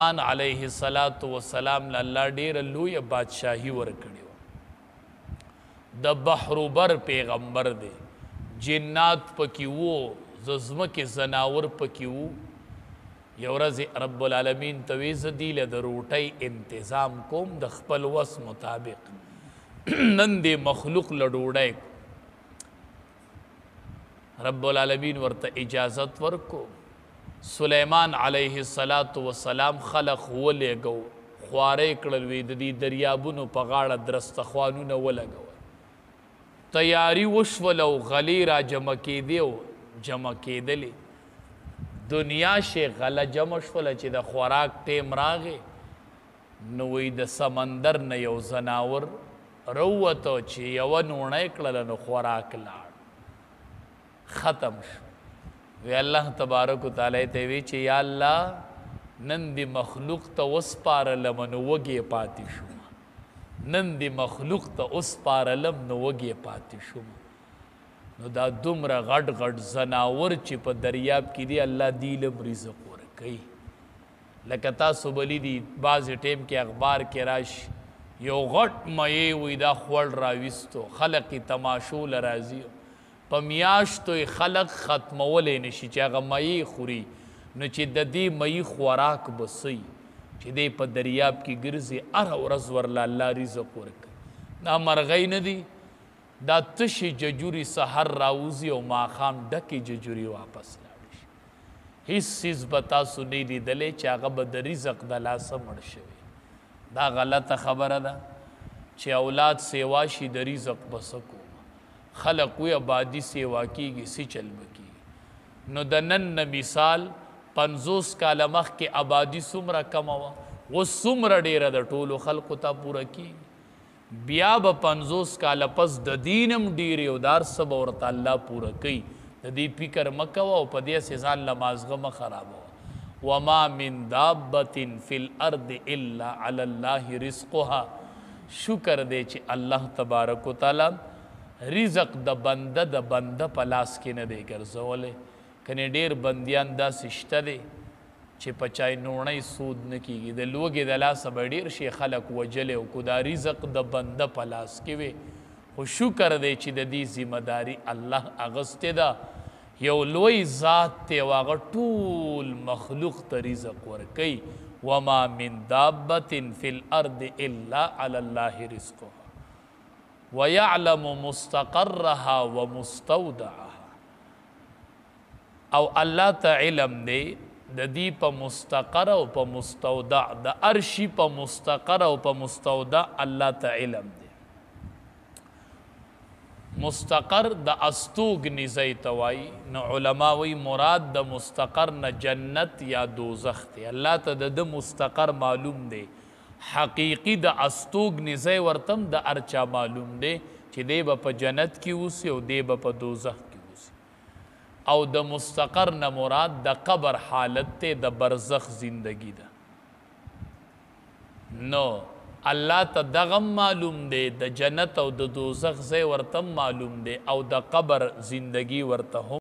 علیہ الصلاۃ والسلام الله ډیر لوی بادشاہي ورکړي د بحر بر پیغمبر دی جنات پکې وو زمکې زناور پکې وو یو ورځ رب العالمین تویز دی له د روټۍ انتظام کوم د خپل وس مطابق نن دې مخلوق له ډوډۍ رب العالمین ورته اجازت ورکو سلیمان علیہ السلام خلق ولېږو خوارې کړل وی د دې دریابونو په غاړه درستخوانونه ولګول تیاری وشول او غلی را جمع کېدلې دنیا شي غله جمع شوله چې د خوراک ټیم راغی نو وی د سمندر نه یو زناور رووته چې یوه نوڼۍ کړله نو خوراک لاړ ختم شو وی الله تبارک وتعالی ته وی چې یا الله نن دی مخلوق ته وسپارلم نو وږې پاتې شوم نن دی مخلوق ته وسپارلم نو وږې پاتې شوم نو دا دومره غټ غټ زناور چې په دریاب کې دی الله دیلم رزق ورکوي لکه تاسو بلی دی بعض ټیم کې اخبار کې راشي یو غټ مې وی دا خوړ راویستو خلق تماشو لراځي په میاشتو خلق ختمولی نشي چې هغه مې خوري نو چې د دې مې خوراک بسي چې دې په دریاب کې ګرځي هره ورځ ورله الله رزق ورکوي دا مرغۍ نه دي دا تشي ججوري سحر راوځي او ماښام ډکې ججوري واپس لاړ شي هیڅ څیز به تاسو نه لیدلی چې هغه به د رزق د لاسه مړ شوي دا غلطه خبره ده چې اولاد سیوا شي د رزق به څه کوو خلق وی آبادی سیوا کیږي سی چل بکیږي نو د نن نه مثال 50 کاله مخکې آبادي څومره کمه وه اوس څومره ډیره د ټولو خلقو ته پوره کیږي بیا به 50 کاله پس د دینم ډیرې او دار څه به ورته الله پوره کوي د دې فکر مه کوه او په دې هسې ځان له مازغه مه خرابوه وما من دابة فی الارض الا علی الله رزقها شکر دی چې الله تبارک وتعالی رزق د بنده په لاس کې نه دی ګرځولی کنې ډېر بندیان داسې شته دی چې په چای نوڼۍ سود نه کېږي د لوږې د لاسه به ډېر شي خلک وجلی او کو دا رزق د بنده په لاس کې وي خو شکر دی چې د دې ذمهداري الله اغوستې ده یو لوی ذات دی او هغه ټول مخلوق ته رزق ورکوي وما من دابة فی الارض الا علی الله رزقها وَيَعْلَمُ مُسْتَقَرَّهَا وَمُسْتَوْدَعَهَا او الله ته علم دی د دې په مستقر او په مستودع د ارشي په مستقر او په مستودع الله ته علم دی مستقر د استوګنې ځای ته وایي نو علما وایي مراد د مستقر نه جنت یا دوزخ دی الله ته د مستقر معلوم دی حقیقی د استوګنې ځای ورته د ارچا معلوم دی چې دی به په جنت کې اوسي او دی به په دوزخ کې اوسي او د مستقر نه مراد د قبر حالت ته د برزخ زندگی ده نو الله ته دغه معلوم دی د جنت او د دوزخ ځای ورته معلوم دی او د قبر زندگی ورته هم